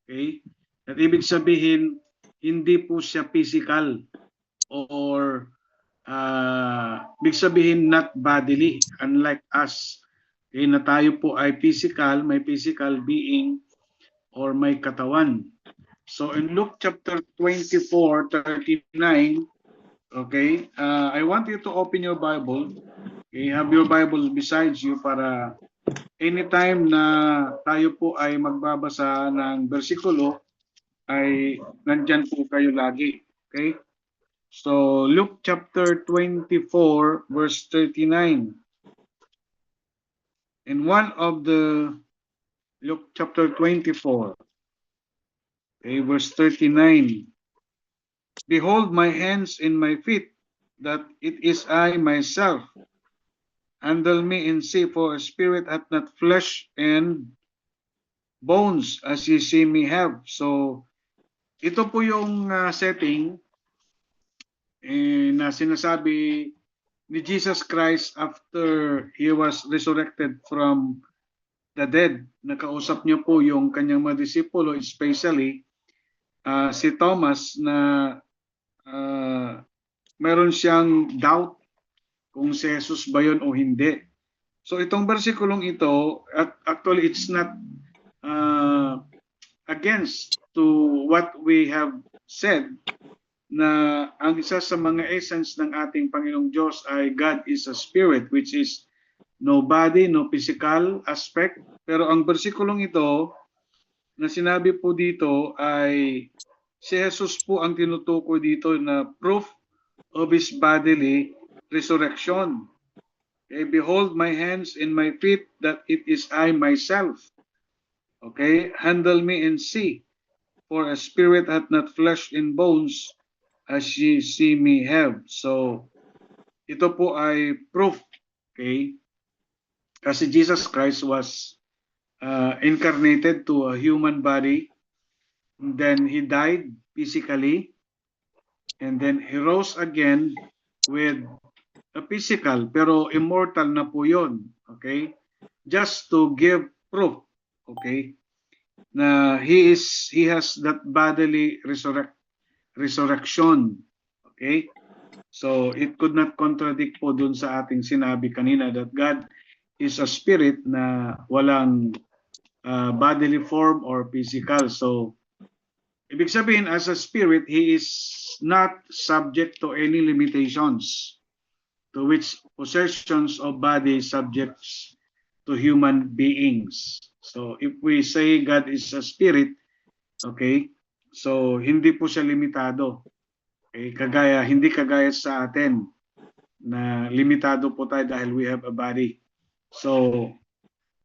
Okay? At ibig sabihin, hindi po siya physical or ibig sabihin not bodily, unlike us. Okay, na tayo po ay physical, may physical being or may katawan. So in Luke chapter 24:39, okay, I want you to open your Bible. Okay, have your Bible besides you para anytime na tayo po ay magbabasa ng bersikulo, ay nandyan po kayo lagi. Okay? So, Luke chapter 24, verse 39. In one of the Luke chapter 24, okay, verse 39. Behold my hands and my feet, that it is I myself. Handle me and see, for a spirit hath not flesh and bones as ye see me have. So, ito po yung setting na sinasabi ni Jesus Christ after He was resurrected from the dead. Nakausap niyo po yung kanyang mga disipulo, especially si Thomas na meron siyang doubt kung si Jesus ba yun o hindi. So itong versikulong ito, actually it's not against to what we have said, na ang isa sa mga essence ng ating Panginoong Diyos ay God is a spirit, which is no body, no physical aspect. Pero ang bersikulong ito na sinabi po dito ay si Jesus po ang tinutukoy dito na proof of His bodily resurrection. Okay, behold my hands and my feet, that it is I myself. Okay, handle me and see, for a spirit hath not flesh and bones as ye see me have. So, ito po ay proof, okay? Kasi Jesus Christ was incarnated to a human body, and then He died physically, and then He rose again with a physical, pero immortal na po yun, okay? Just to give proof, okay? Na He has that bodily resurrection. Okay? So, it could not contradict po dun sa ating sinabi kanina that God is a spirit na walang bodily form or physical. So, ibig sabihin, as a spirit, He is not subject to any limitations to which possessions of body subjects to human beings. So, if we say God is a spirit, okay, so hindi po siya limitado. Okay, hindi kagaya sa atin na limitado po tayo dahil we have a body. So,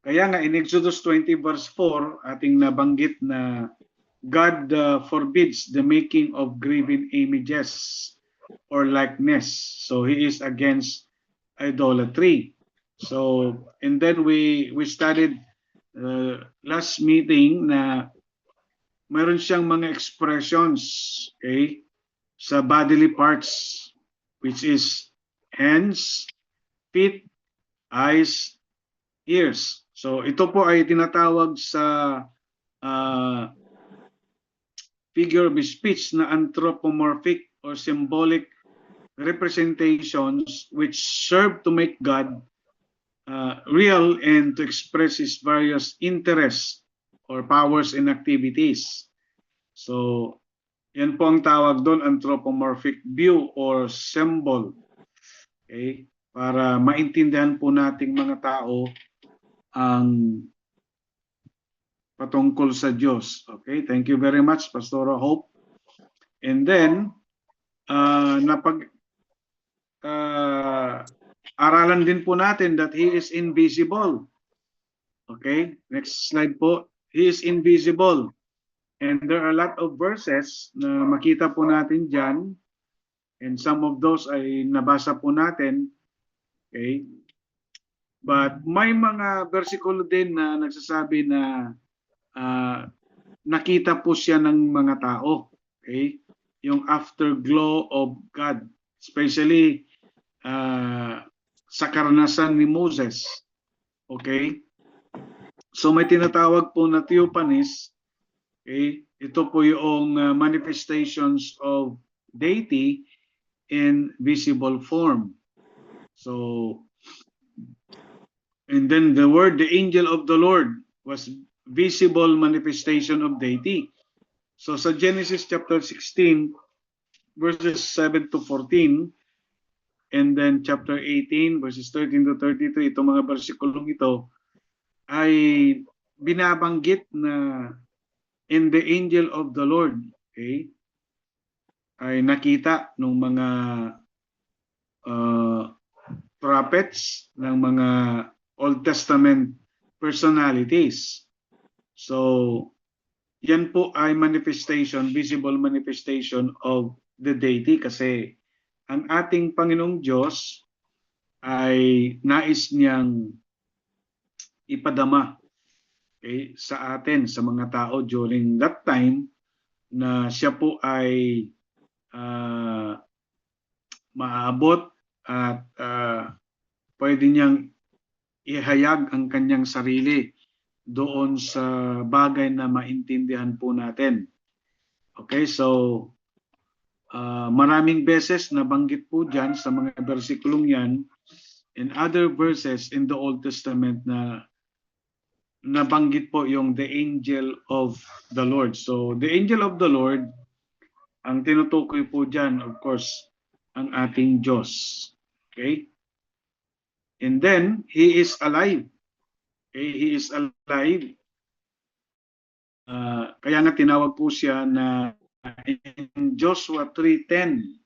kaya nga in Exodus 20 verse 4, ating nabanggit na God forbids the making of graven images or likeness. So, He is against idolatry. So, and then we studied last meeting na mayroon siyang mga expressions, okay, sa bodily parts, which is hands, feet, eyes, ears. So ito po ay tinatawag sa figure of speech na anthropomorphic or symbolic representations which serve to make God real and to express His various interests or powers and activities. So yan po ang tawag doon, anthropomorphic view or symbol. Okay? Para maintindihan po nating mga tao ang patungkol sa Diyos. Okay? Thank you very much, Pastor Hope. And then, aralan din po natin that He is invisible. Okay? Next slide po. He is invisible. And there are a lot of verses na makita po natin dyan. And some of those ay nabasa po natin. Okay? But may mga versikulo din na nagsasabi na nakita po siya ng mga tao. Okay? Yung afterglow of God. Especially sa karanasan ni Moses. Okay? So may tinatawag po na theophanies Okay? Ito po yung manifestations of deity in visible form. So, and then the word, the angel of the Lord, was visible manifestation of deity. So sa Genesis chapter 16, verses 7 to 14, and then chapter 18, verses 13 to 33, itong mga versikulong ito, ay binabanggit na in the angel of the Lord, okay, ay nakita ng mga uh, prophets, ng mga Old Testament personalities. So, yan po ay manifestation, visible manifestation of the deity kasi ang ating Panginoong Diyos ay nais niyang ipadama, okay, sa atin, sa mga tao during that time na siya po ay uh, maaabot at pwede niyang ihayag ang kanyang sarili doon sa bagay na maintindihan po natin. Okay, so maraming beses nabanggit po dyan sa mga versikulong yan and other verses in the Old Testament na nabanggit po yung the angel of the Lord. So the angel of the Lord, ang tinutukoy po dyan, of course, ang ating Diyos. Okay? And then, He is alive. Okay? He is alive. Kaya nga tinawag po siya na in Joshua 3:10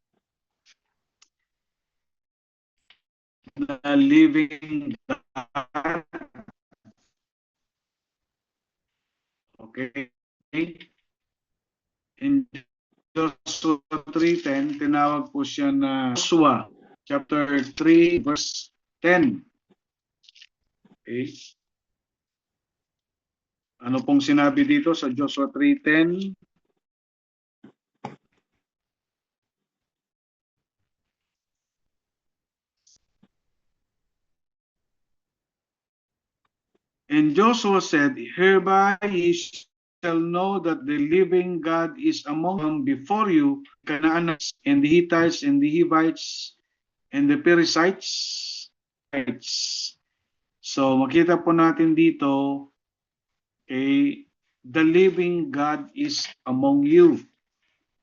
na living God. Okay? In Joshua 3:10, tinawag po siya na Joshua chapter 3 verse 10. Okay? Ano pong sinabi dito sa Joshua 3:10? And Joshua said, hereby ye shall know that the living God is among them before you, Canaanites and the Hittites and the Hivites and the Perizzites. So makita po natin dito, the living God is among you.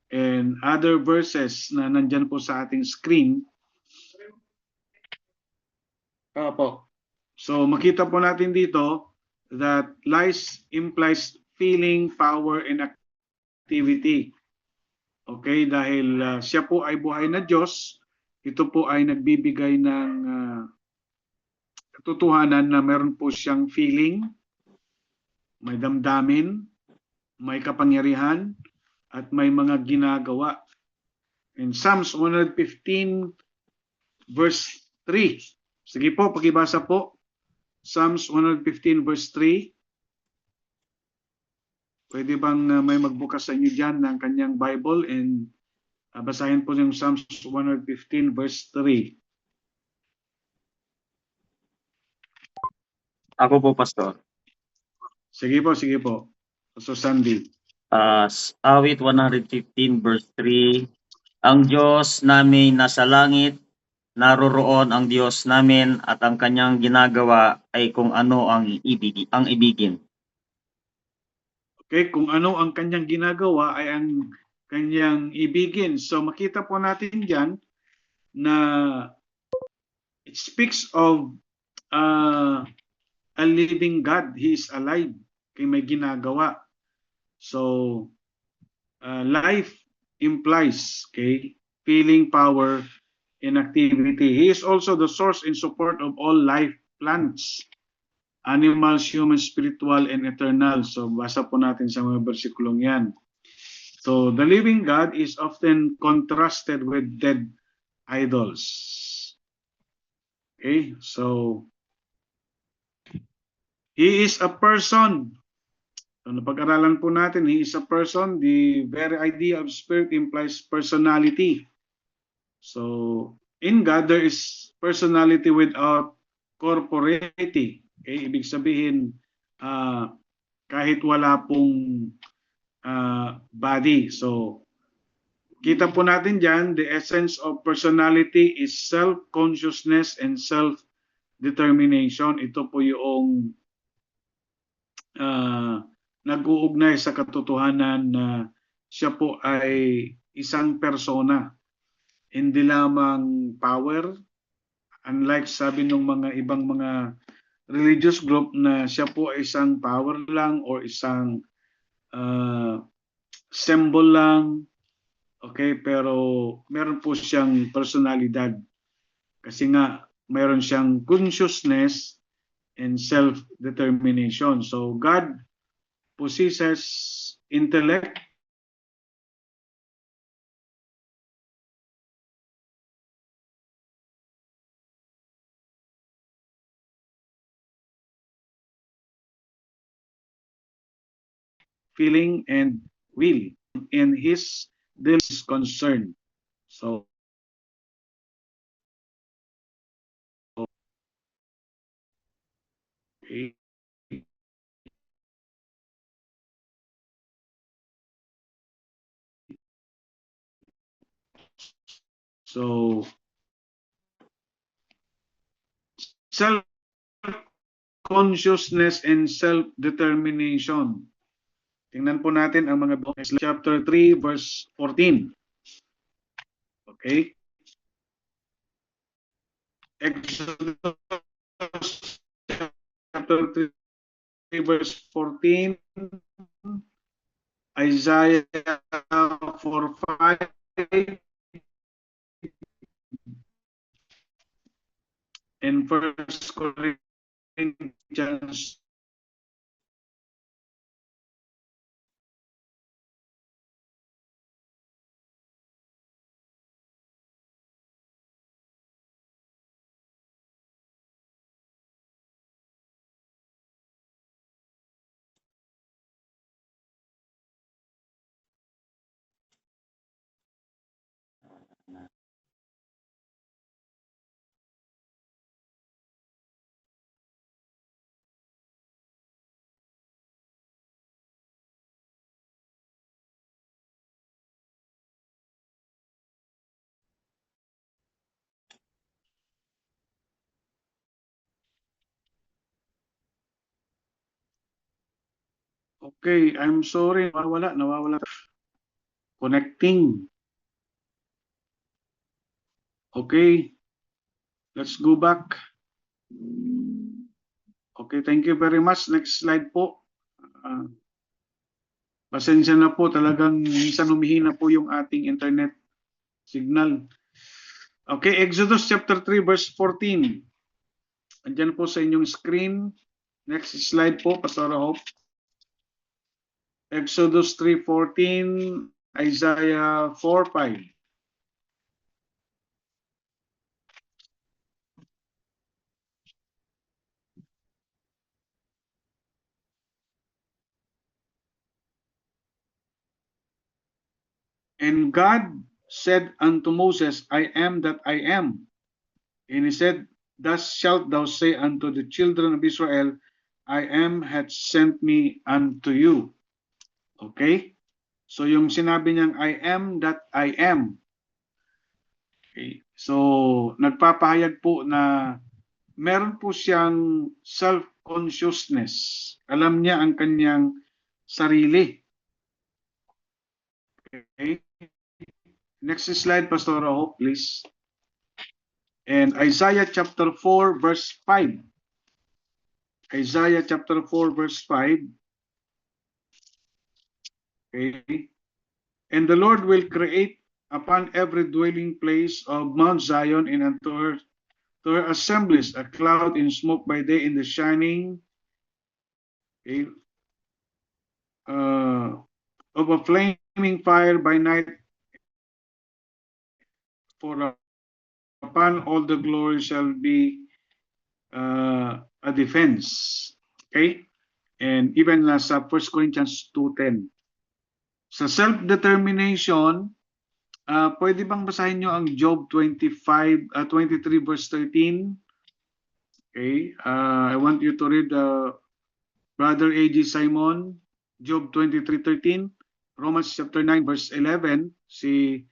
And other verses na nandyan po sa ating screen. Opo. So makita po natin dito that lies implies feeling, power, and activity. Okay, dahil siya po ay buhay na Diyos, ito po ay nagbibigay ng katotohanan na meron po siyang feeling, may damdamin, may kapangyarihan, at may mga ginagawa. In Psalms 115 verse 3. Sige po, pakibasa po. Psalms 115 verse 3. Pwede bang may magbukas sa inyo dyan ng kanyang Bible and basahin po yung Psalms 115 verse 3. Ako po, Pastor. Sige po. So Sandy. Awit 115 verse 3. Ang Diyos namin nasa langit, naroroon ang Diyos namin at ang kanyang ginagawa ay kung ano ang ibigin. Okay, kung ano ang kanyang ginagawa ay ang kanyang ibigin. So makita po natin diyan na it speaks of a living God. He is alive. Okay, may ginagawa. So life implies, okay, feeling, power, and activity. He is also the source and support of all life, plants, animals, human, spiritual, and eternal. So basa po natin sa mga bersikulong yan. So the living God is often contrasted with dead idols. Okay, so He is a person. So napag-aralan po natin, He is a person. The very idea of spirit implies personality. So in God, there is personality without corporeity. Okay, ibig sabihin, kahit wala pong body. So, kita po natin dyan, the essence of personality is self-consciousness and self-determination. Ito po yung nag-uugnay sa katotohanan na siya po ay isang persona. Hindi lamang power, unlike sabi ng mga ibang mga religious group na siya po ay isang power lang or isang symbol lang. Okay, pero meron po siyang personalidad. Kasi nga, meron siyang consciousness and self-determination. So, God possesses intellect, feeling, and will in his will is concerned. So, okay. So, self-consciousness and self-determination. Tingnan po natin ang mga chapter 3 verse 14. Okay? Exodus chapter 3 verse 14, Isaiah 4:5, and 1 Corinthians Okay, I'm sorry, nawawala. Connecting. Okay, let's go back. Okay, thank you very much. Next slide po. Pasensya na po, talagang minsan humihina po yung ating internet signal. Okay, Exodus chapter 3 verse 14. Andyan po sa inyong screen. Next slide po, Pastor Hope. Exodus 3:14, Isaiah 4:5. And God said unto Moses, I am that I am. And he said, Thus shalt thou say unto the children of Israel, I am hath sent me unto you. Okay? So yung sinabi niyang I am that I am. Okay. So nagpapahayag po na meron po siyang self-consciousness. Alam niya ang kanyang sarili. Okay? Next slide, Pastor Hope, please. And Isaiah chapter 4 verse 5. Isaiah chapter 4 verse 5. Okay. And the Lord will create upon every dwelling place of Mount Zion and unto her assemblies a cloud in smoke by day in the shining of a flaming fire by night, for upon all the glory shall be a defense. Okay? And even sa 1 Corinthians 2:10. Sa self-determination, pwede bang basahin nyo ang Job 23 verse 13? Okay, I want you to read Brother A.G. Simon, Job 23:13. Romans chapter 9 verse 11, si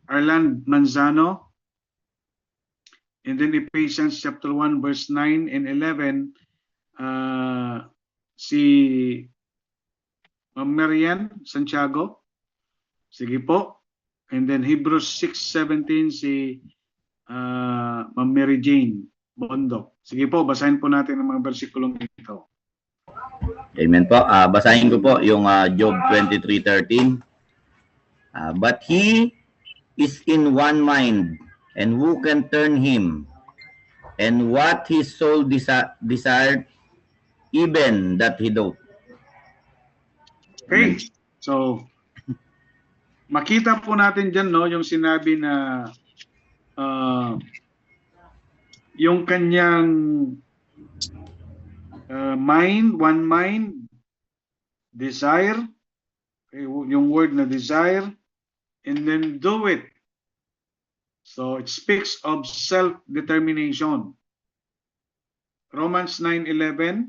Arland Manzano. And then Ephesians chapter 1 verse 9 and 11, si Ma'am Marian Santiago. Sige po. And then Hebrews 6:17, si Ma'am Mary Jane Bondok. Sige po, basahin po natin ang mga bersikulong ito. Amen po. Basahin ko po yung Job 23:13. But he is in one mind, and who can turn him? And what his soul desired, even that he doth. Okay. So, makita po natin dyan, no, yung sinabi na yung kanyang mind, one mind, desire, okay, yung word na desire, and then do it. So it speaks of self-determination. Romans 9:11.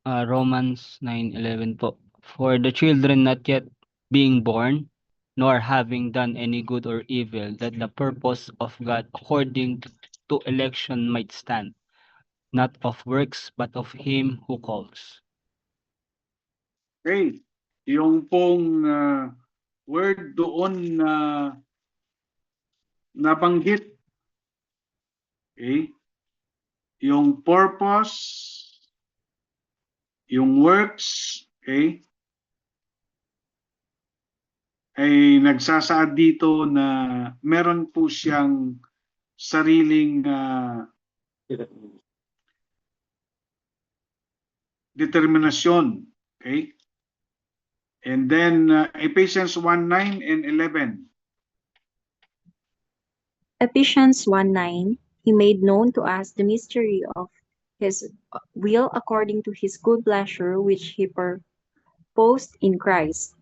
Romans 9:11 po. For the children not yet being born, nor having done any good or evil, that the purpose of God according to election might stand, not of works, but of him who calls. Okay. Yung pong word doon na nabanggit. Okay. Yung purpose, yung works, okay, ay nagsasaad dito na meron po siyang sariling determinasyon. Okay? And then Ephesians 1:9 and 11. Ephesians 1:9, he made known to us the mystery of his will according to his good pleasure, which he purposed in Christ.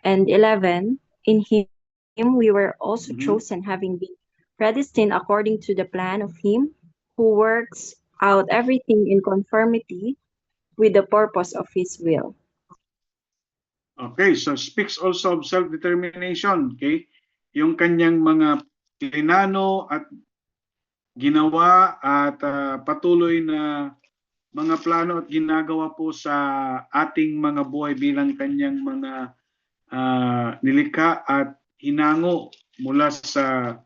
And 11, in him we were also chosen, having been predestined according to the plan of him who works out everything in conformity with the purpose of his will. Okay, so speaks also of self-determination. Okay? Yung kanyang mga plinano at ginawa at patuloy na mga plano at ginagawa po sa ating mga buhay bilang kanyang mga nilikha at hinango mula sa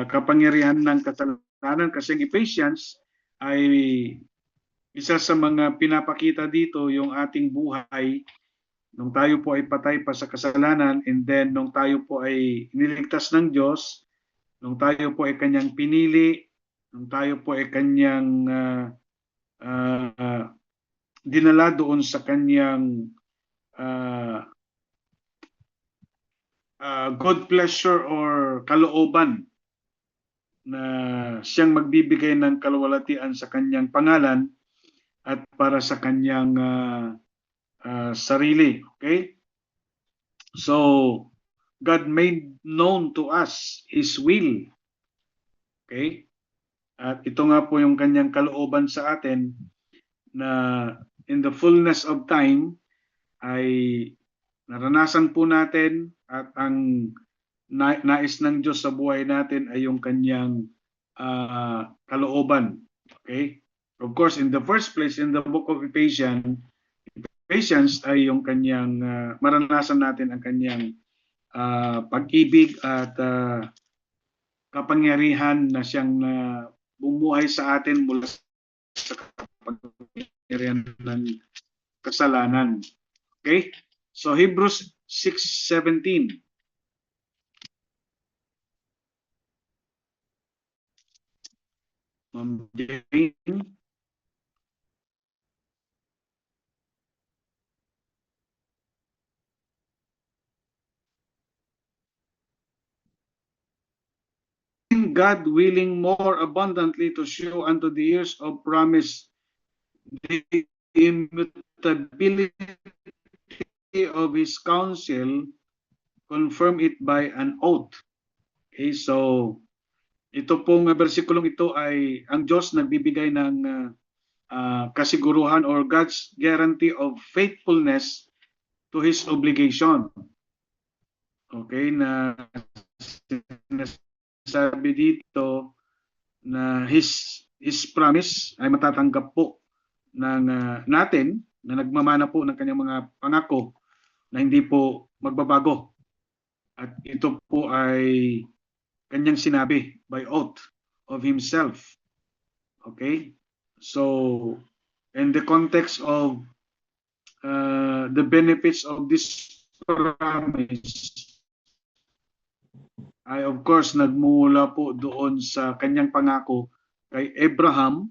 kapangyarihan ng kasalanan. Kasi ang Ephesians ay isa sa mga pinapakita dito yung ating buhay nung tayo po ay patay pa sa kasalanan, and then nung tayo po ay niligtas ng Diyos, nung tayo po ay kanyang pinili, nung tayo po ay kanyang dinala doon sa kanyang good pleasure or kalooban na siyang magbibigay ng kaluwalhatian sa kanyang pangalan at para sa kanyang sarili. Okay? So, God made known to us His will. Okay? At ito nga po yung kanyang kalooban sa atin na in the fullness of time ay naranasan po natin at ang nais ng Diyos sa buhay natin ay yung kanyang kalooban. Okay? Of course, in the first place, in the book of Ephesians ay yung kanyang maranasan natin ang kanyang pag-ibig at kapangyarihan na siyang bumuhay sa atin mula sa kapangyarihan ng kasalanan. Okay? So Hebrews 6:17. God willing more abundantly to show unto the years of promise the immutability of his counsel, confirm it by an oath. Okay, so ito pong versikulong ito ay ang Diyos nagbibigay ng kasiguruhan or God's guarantee of faithfulness to His obligation. Okay, na sinasabi dito na His promise ay matatanggap po ng natin na nagmamana po ng kanyang mga pangako na hindi po magbabago. At ito po ay kanyang sinabi by oath of Himself. Okay? So, in the context of the benefits of this promise, ay of course nagmula po doon sa kanyang pangako kay Abraham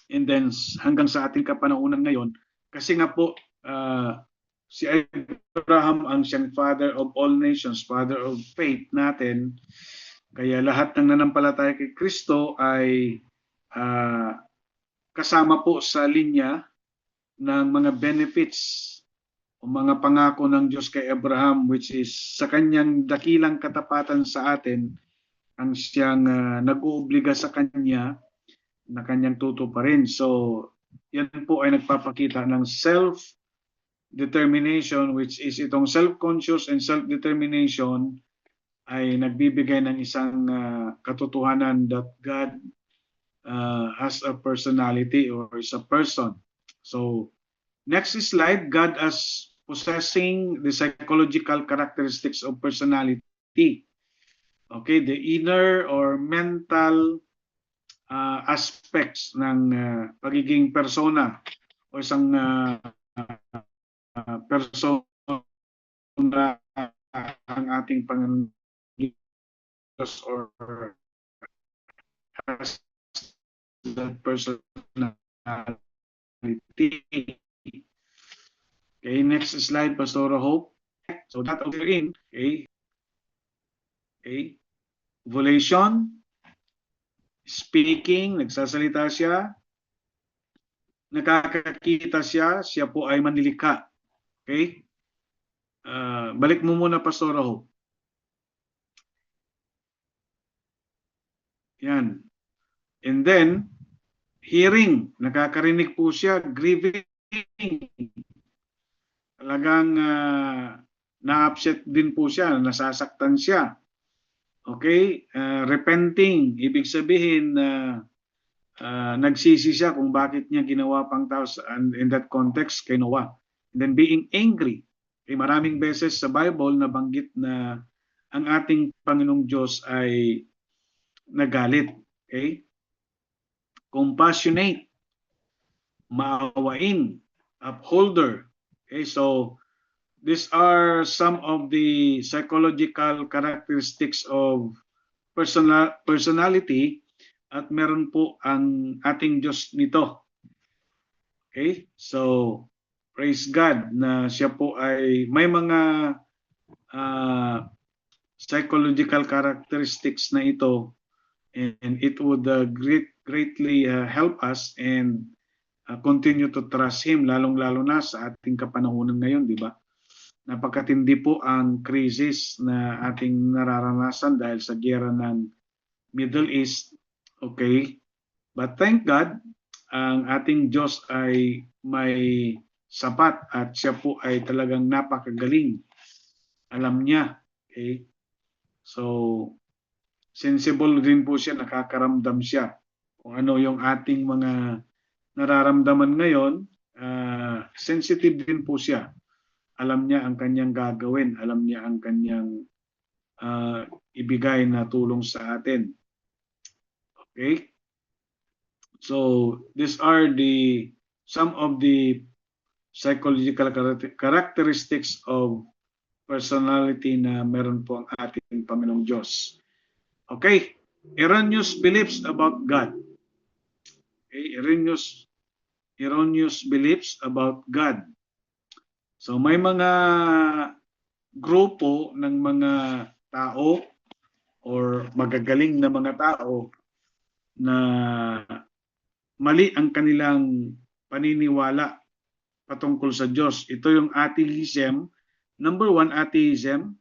and then hanggang sa ating kapanahunan ngayon. Kasi nga po, si Abraham ang siyang father of all nations, father of faith natin. Kaya lahat ng nanampalataya kay Kristo ay kasama po sa linya ng mga benefits o mga pangako ng Diyos kay Abraham, which is sa kanyang dakilang katapatan sa atin ang siyang nag-uubliga sa kanya na kanyang tutuparin. So, yan po ay nagpapakita ng self-determination, which is itong self-conscious and self-determination ay nagbibigay ng isang katotohanan that God has a personality or is a person. So, next slide, God as possessing the psychological characteristics of personality. Okay, the inner or mental aspects ng pagiging persona o isang persona ang ating Panginoon or has that personality. Okay, next slide, Pastor Hope. So that over in, okay, volation, speaking, nagsasalita siya, nakakakita siya, siya po ay manlilikha. Okay? Balik mo muna, Pastor Hope. Yan. And then, hearing, nakakarinig po siya, grieving, talagang na-upset din po siya, nasasaktan siya. Okay? Repenting, ibig sabihin nagsisi siya kung bakit niya ginawa pang tao in that context kay Noah. And then being angry. Okay, maraming beses sa Bible nabanggit na ang ating Panginoong Diyos ay nagalit. Okay? Compassionate, maawain, upholder. Okay, so these are some of the psychological characteristics of personality at meron po ang ating Diyos nito. Okay, so praise God na siya po ay may mga psychological characteristics na ito, and it would greatly help us and continue to trust Him, lalong-lalo na sa ating kapanahunan ngayon, di ba? Napakatindi po ang crisis na ating nararanasan dahil sa giyera ng Middle East. Okay? But thank God, ang ating Diyos ay may sapat at siya po ay talagang napakagaling. Alam niya. Okay? So, sensible din po siya, nakakaramdam siya kung ano yung ating mga nararamdaman ngayon. Sensitive din po siya. Alam niya ang kanyang gagawin. Alam niya ang kanyang ibigay na tulong sa atin. Okay? So, these are some of the psychological characteristics of personality na meron po ang ating Panginoong Diyos. Okay? Erroneous beliefs about God. Okay? Erroneous beliefs about God. So may mga grupo ng mga tao or magagaling na mga tao na mali ang kanilang paniniwala patungkol sa Diyos. Ito yung atheism. Number 1, atheism.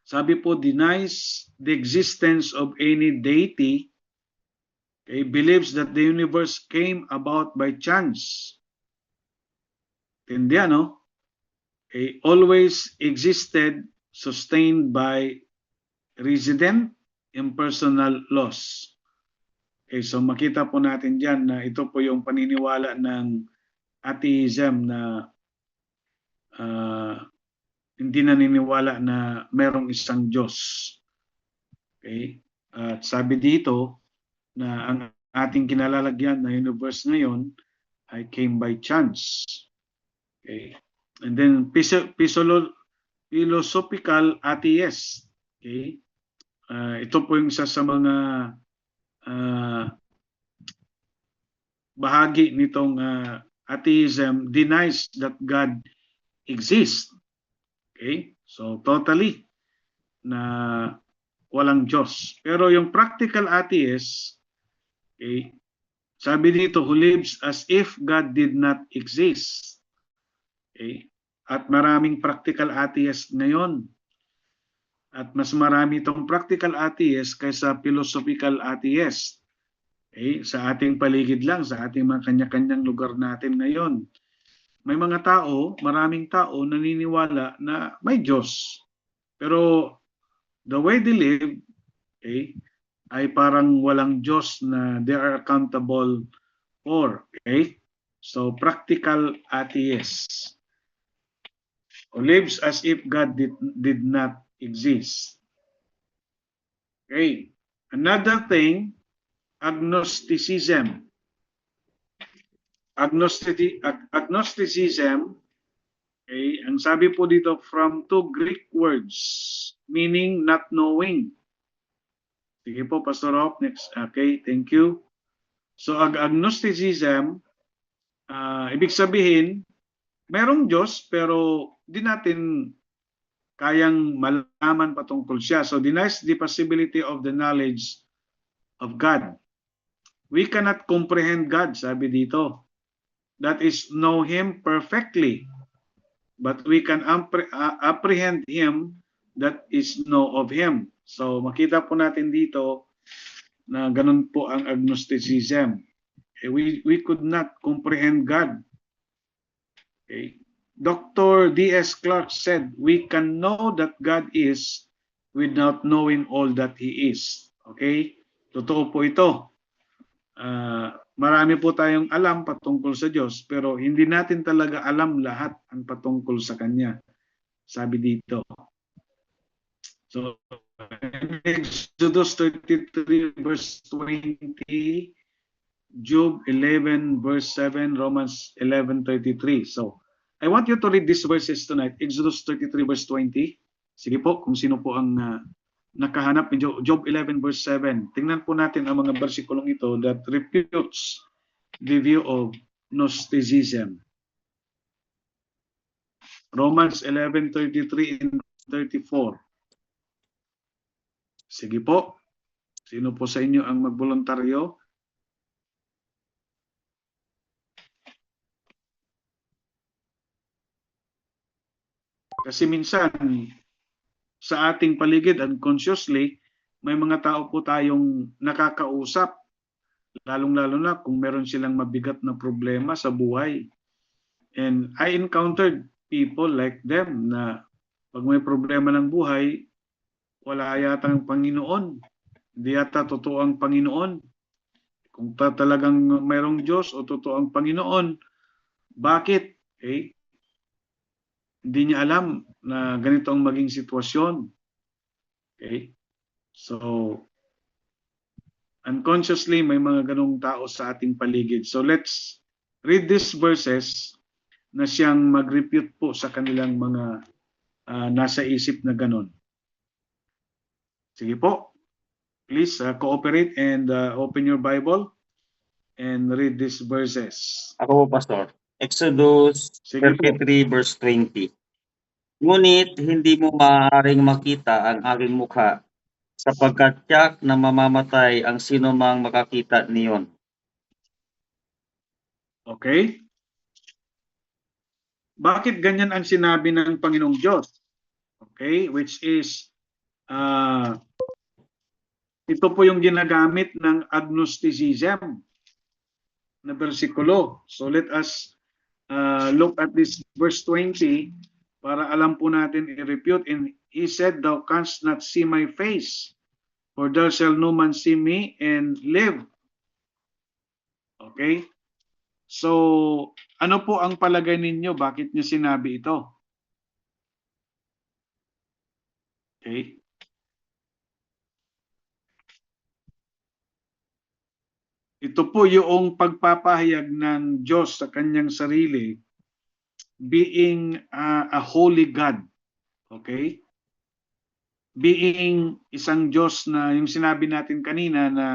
Sabi po, denies the existence of any deity Okay, believes that the universe came about by chance. Tindi, no? Okay, always existed, sustained by resident impersonal laws. Okay, so makita po natin dyan na ito po yung paniniwala ng atheism na hindi naniniwala na merong isang Diyos. Okay? At sabi dito na ang ating kinalalagyan na universe ngayon ay came by chance. Okay? And then philosophical atheist. Okay? Ito po yung isa sa mga bahagi nitong atheism denies that God exists. Okay? So totally na walang Diyos. Pero yung practical atheist, okay, sabi dito, who lives as if God did not exist. Okay? At maraming practical atheist ngayon. At mas marami itong practical atheist kaysa philosophical atheist. Okay? Sa ating paligid lang, sa ating mga kanya-kanyang lugar natin ngayon. May mga tao, maraming tao naniniwala na may Diyos. Pero the way they live, okay, ay parang walang Diyos na they are accountable for. Okay? So, practical atheists. Who lives as if God did not exist. Okay. Another thing, agnosticism. Agnosticism, okay, ang sabi po dito from two Greek words, meaning not knowing. Sige po, Pastor Rob, next. Okay, thank you. So, agnosticism, ibig sabihin, merong Diyos, pero di natin kayang malaman patungkol siya. So, denies the possibility of the knowledge of God. We cannot comprehend God, sabi dito. That is, know Him perfectly. But we can apprehend Him, that is, know of Him. So, makita po natin dito na ganun po ang agnosticism. We could not comprehend God. Okay. Dr. D.S. Clarke said, we can know that God is without knowing all that He is. Okay? Totoo po ito. Marami po tayong alam patungkol sa Diyos, pero hindi natin talaga alam lahat ang patungkol sa Kanya. Sabi dito. So, Exodus 33 verse 20, Job 11 verse 7, Romans 11:33. So, I want you to read these verses tonight. Exodus 33 verse 20. Sige po, kung sino po ang nakahanap ni Job 11 verse 7. Tingnan po natin ang mga bersikulong ito that refutes the view of Gnosticism. Romans 11:33 and 34. Sige po. Sino po sa inyo ang magboluntaryo? Kasi minsan, sa ating paligid, unconsciously, may mga tao po tayong nakakausap, lalong-lalo na kung meron silang mabigat na problema sa buhay. And I encountered people like them na pag may problema ng buhay, wala yata ang Panginoon. Hindi yata totoo ang Panginoon. Kung talagang mayroong Diyos o totoo ang Panginoon, bakit? Okay? Hindi niya alam na ganito ang maging sitwasyon. Okay? So, unconsciously, may mga ganong tao sa ating paligid. So, let's read these verses na siyang mag-refute po sa kanilang mga nasa isip na ganon. Sige po. Please cooperate and open your Bible and read these verses. Ako po, Pastor. Exodus Sige po. 33 verse 20. Ngunit hindi mo maaaring makita ang aking mukha, sapagkat tiyak na mamamatay ang sino mang makakita niyon. Okay? Bakit ganyan ang sinabi ng Panginoong Diyos? Okay? Which is, Ito po yung ginagamit ng agnosticism na bersikulo. So let us look at this verse 20 para alam po natin i-refute. And he said, "Thou canst not see my face, for there shall no man see me and live." Okay? So, ano po ang palagay ninyo? Bakit niya sinabi ito? Okay? Ito po yung pagpapahayag ng Diyos sa kanyang sarili being a holy God. Okay? Being isang Diyos na yung sinabi natin kanina na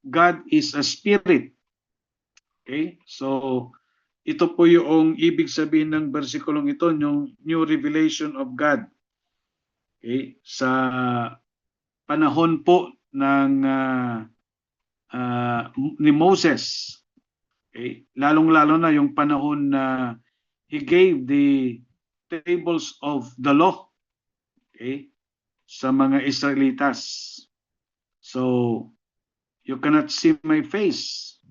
God is a spirit. Okay? So, ito po yung ibig sabihin ng bersikulong ito, yung new revelation of God. Okay? Sa panahon po ng ni Moses. Okay? Lalong-lalo na yung panahon na he gave the tables of the law, okay, sa mga Israelitas. So, you cannot see my face.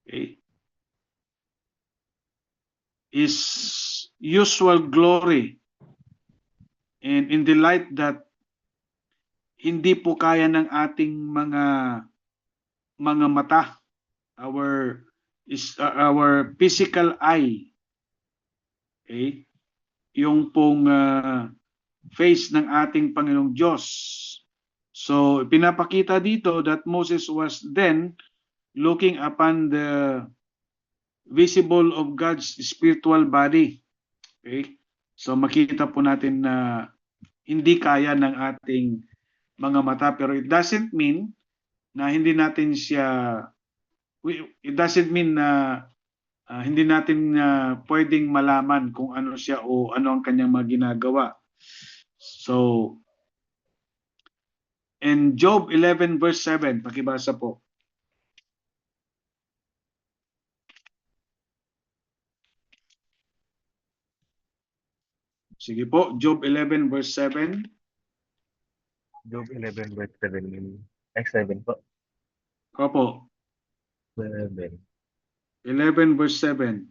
Okay? His usual glory and in the light that hindi po kaya ng ating mga mata, our physical eye, okay, yung pong face ng ating Panginoong Diyos. So pinapakita dito that Moses was then looking upon the visible of God's spiritual body. Okay? So makita po natin na hindi kaya ng ating mga mata, pero it doesn't mean na hindi natin siya, it doesn't mean na hindi natin pwedeng malaman kung ano siya o ano ang kanyang mga ginagawa. So, in Job 11 verse 7, pakibasa po. Sige po, Job 11 verse 7. Job 11 verse 7. X7 po. Opo, 11. 11 verse 7.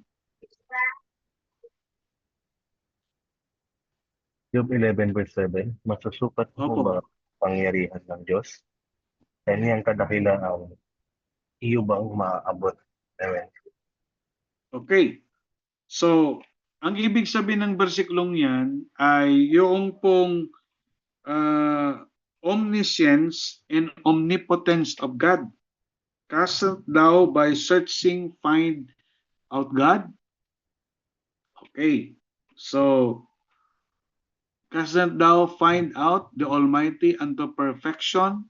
Job 11 verse 7. Masusukat mo Opo. ba pangyarihan ng Diyos? Kanyang kadakilaan, iyo bang maaabot? Amen. Okay. So, ang ibig sabihin ng bersiklong yan ay yung pong omniscience and omnipotence of God. Canst thou by searching find out God? Okay. So, canst thou find out the Almighty unto perfection?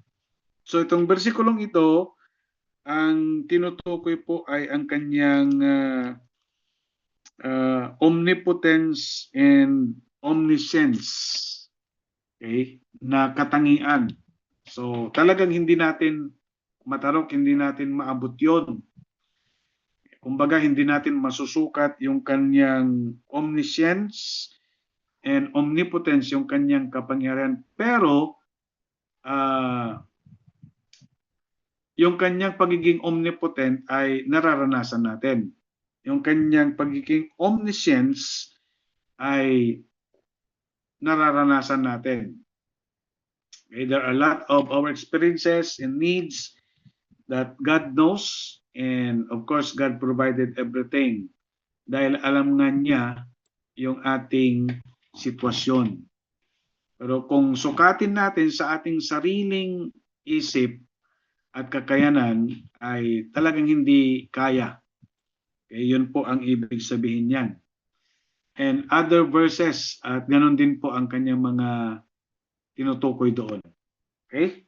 So, itong bersikulong ito, ang tinutukoy po ay ang kanyang omnipotence and omniscience. Okay? Na katangian. So, talagang hindi natin matarok, hindi natin maabot yun. Kumbaga, hindi natin masusukat yung kanyang omniscience and omnipotence, yung kanyang kapangyarihan. Pero, yung kanyang pagiging omnipotent ay nararanasan natin. Yung kanyang pagiging omniscience ay nararanasan natin. Okay, there are a lot of our experiences and needs that God knows, and of course God provided everything dahil alam nga niya yung ating sitwasyon. Pero kung sukatin natin sa ating sariling isip at kakayanan ay talagang hindi kaya. Okay, yun po ang ibig sabihin niyan. And other verses at ganun din po ang kanyang mga tinutukoy doon. Okay?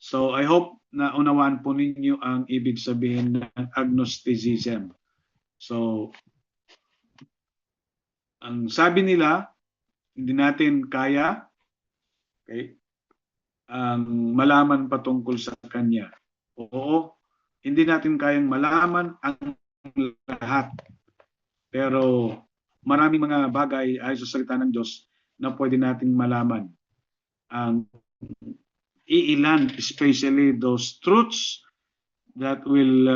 So I hope na unawaan po ninyo ang ibig sabihin ng agnosticism. So ang sabi nila, hindi natin kaya, okay, ang malaman patungkol sa kanya. Oo, hindi natin kayang malaman ang lahat. Pero maraming mga bagay ay sa salita ng Diyos na pwede nating malaman. Ang iilan, especially those truths that will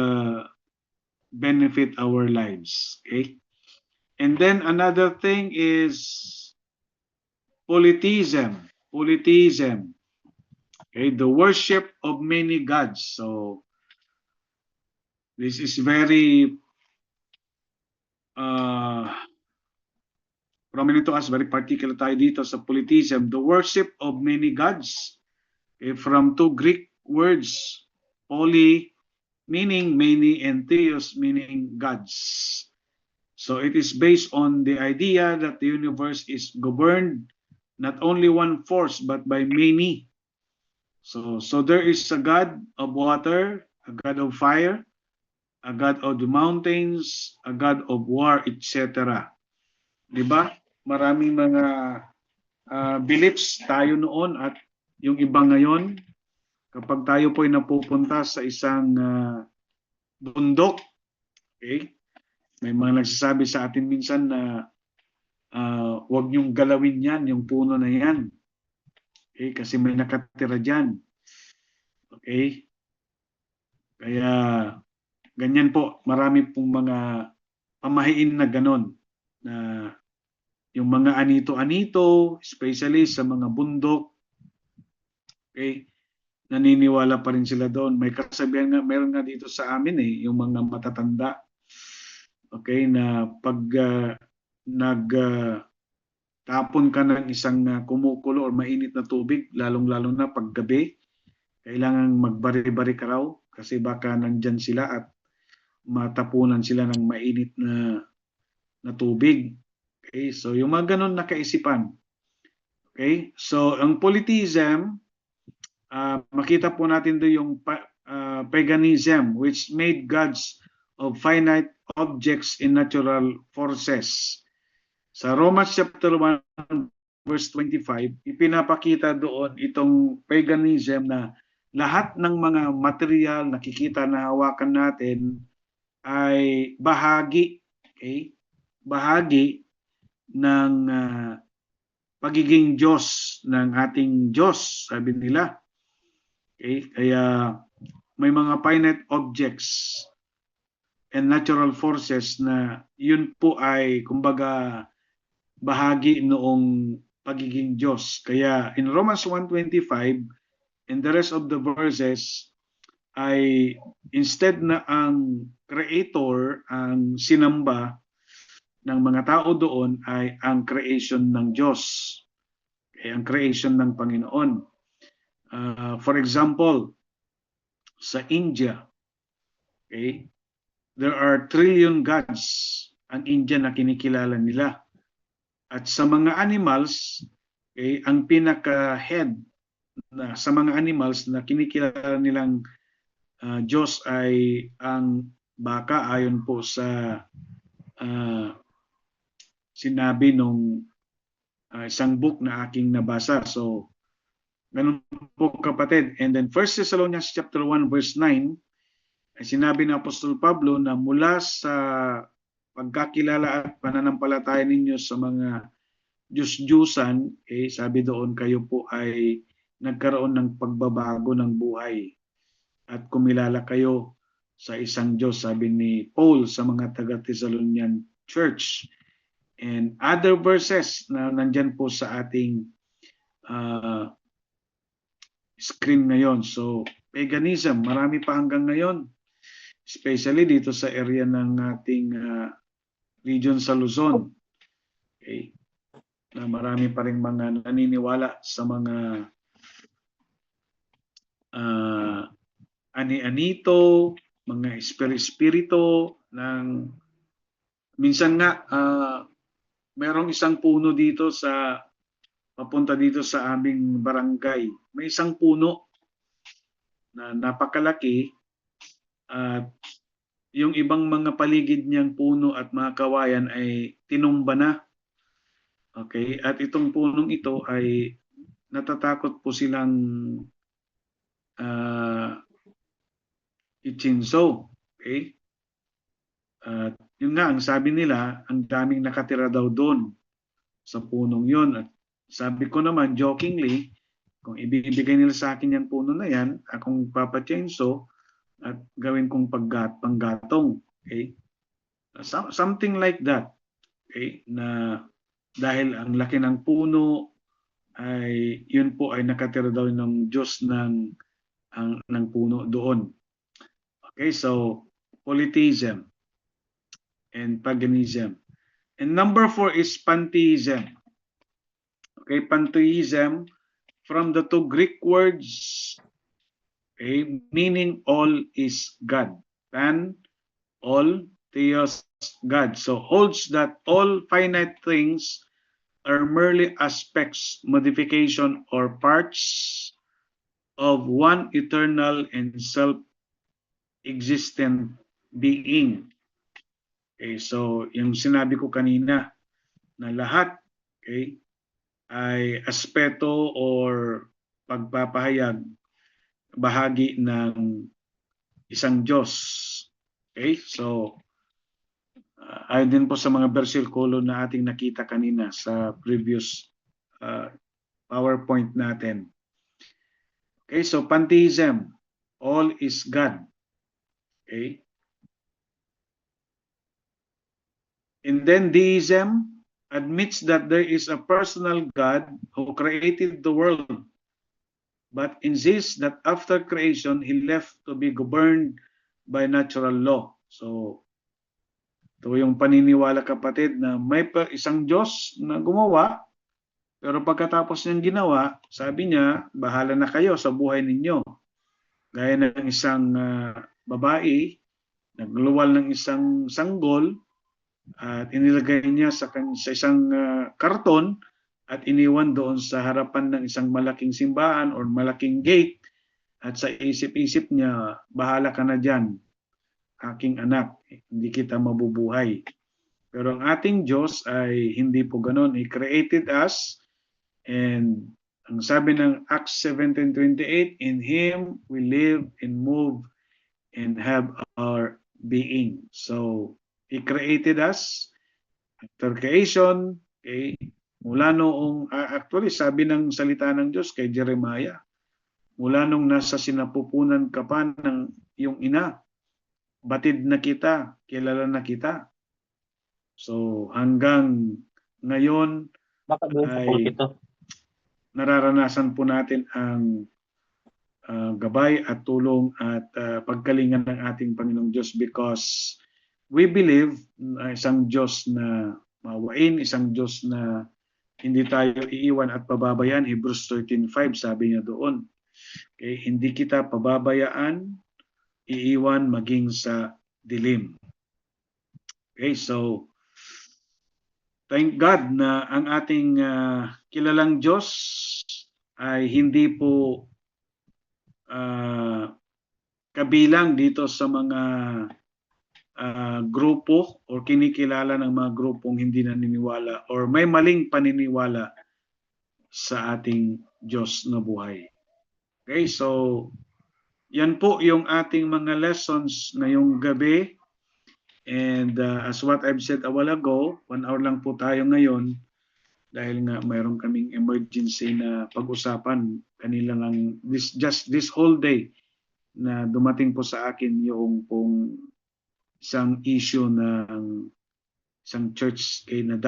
benefit our lives. Okay? And then another thing is polytheism. Polytheism. Okay, the worship of many gods. So this is very prominent to us, very particular tayo dito sa polytheism, the worship of many gods. From two Greek words, poly meaning many and theos meaning gods. So it is based on the idea that the universe is governed not only one force but by many. So there is a God of water, a God of fire, a God of the mountains, a God of war, etc. Diba? Maraming mga beliefs tayo noon at yung iba ngayon, kapag tayo po ay napupunta sa isang bundok, okay, may mga nagsasabi sa atin minsan na huwag niyong galawin yan, yung puno na yan. Okay, kasi may nakatira dyan. Okay? Kaya ganyan po, marami pong mga pamahiin na ganon na yung mga anito-anito, especially sa mga bundok, okay, naniniwala pa rin sila doon. May kasabihan nga, meron nga dito sa amin yung mga matatanda, okay, na pag tapon ka ng isang kumukulo or mainit na tubig, lalong-lalo na pag gabi, kailangan magbari-bari ka raw kasi baka nandyan sila at matapunan sila ng mainit na tubig. Okay, so yung mga ganun na kaisipan. Okay, so ang polytheism, makita po natin doon yung paganism, which made gods of finite objects in natural forces. Sa Romans chapter 1 verse 25, ipinapakita doon itong paganism na lahat ng mga material nakikita na hawakan natin ay bahagi, okay? Bahagi ng pagiging Diyos, ng ating Diyos, sabi nila. Okay? Kaya may mga finite objects and natural forces na yun po ay kumbaga bahagi noong pagiging Diyos. Kaya in Romans 1:25 and the rest of the verses ay instead na ang creator ang sinamba ng mga tao doon ay ang creation ng Diyos. Okay, ang creation ng Panginoon. For example, sa India, okay, there are trillion gods ang India na kinikilala nila. At sa mga animals, okay, ang pinaka-head na sa mga animals na kinikilala nilang Diyos ay ang baka ayon po sa sinabi nung isang book na aking nabasa. So, ganun po kapatid. And then 1 Thessalonians chapter 1 verse 9, ay sinabi ng Apostol Pablo na mula sa pagkakilala at pananampalataya ninyo sa mga Diyos-Diyusan, sabi doon kayo po ay nagkaroon ng pagbabago ng buhay at kumilala kayo sa isang Diyos, sabi ni Paul sa mga taga-Thessalonian Church. And other verses na nandyan po sa ating screen ngayon. So, paganism, marami pa hanggang ngayon, especially dito sa area ng ating region sa Luzon. Okay. Na marami pa rin mga naniniwala sa mga ani-anito, mga espiritu ng minsan nga merong isang puno dito sa papunta dito sa aming barangay. May isang puno na napakalaki at yung ibang mga paligid niyang puno at mga kawayan ay tinumba na. Okay, at itong punong ito ay natatakot po silang itsinso. Okay? At yun nga, ang sabi nila, ang daming nakatira daw doon sa punong yun. At sabi ko naman, jokingly, Kung ibibigay nila sa akin yung puno na yan, akong papachenso at gawin kong panggatong. Okay? Something like that. Okay? Na dahil ang laki ng puno ay yun po ay nakatira daw ng Diyos ng puno doon. Okay, so polytheism and paganism. And number 4 is pantheism. Okay, pantheism from the two Greek words, okay, meaning all is God. Pan, all, theos, God. So holds that all finite things are merely aspects, modification, or parts of one eternal and self-existent being. Okay, so yung sinabi ko kanina na lahat, okay, ay aspeto or pagpapahayag, bahagi ng isang Diyos. Okay, so ayon din po sa mga bersikulo na ating nakita kanina sa previous PowerPoint natin. Okay, so pantheism, all is God. Okay. And then deism admits that there is a personal God who created the world, but insists that after creation, he left to be governed by natural law. So, ito yung paniniwala, kapatid, na may isang Diyos na gumawa, pero pagkatapos niyang ginawa, sabi niya, bahala na kayo sa buhay ninyo. Gaya ng isang babae, nagluwal ng isang sanggol, at inilagay niya sa isang karton at iniwan doon sa harapan ng isang malaking simbahan or malaking gate, at sa isip-isip niya, bahala ka na dyan, aking anak, hindi kita mabubuhay. Pero ang ating Diyos ay hindi po ganun. He created us, and ang sabi ng Acts 17:28, in Him we live and move and have our being. So, He created us after creation, okay, mula noong, actually sabi ng salita ng Diyos kay Jeremiah, mula nung nasa sinapupunan ka pa ng iyong ina, batid na kita, kilala na kita. So hanggang ngayon ay nararanasan po natin ang gabay at tulong at pagkalingan ng ating Panginoong Diyos, because we believe na isang Diyos na mawain, isang Diyos na hindi tayo iiwan at pababayaan. Hebrews 13:5 sabi niya doon. Okay, hindi kita pababayaan, iiwan maging sa dilim. Okay, so thank God na ang ating kilalang Diyos ay hindi po kabilang dito sa mga grupo o kinikilala ng mga grupong hindi naniniwala or may maling paniniwala sa ating Diyos na buhay. Okay, so yan po yung ating mga lessons ngayong gabi. And as what I've said a while ago, 1 hour lang po tayo ngayon dahil nga mayroon kaming emergency na pag-usapan kanila lang this whole day na dumating po sa akin yung pong isang issue ng isang church kay na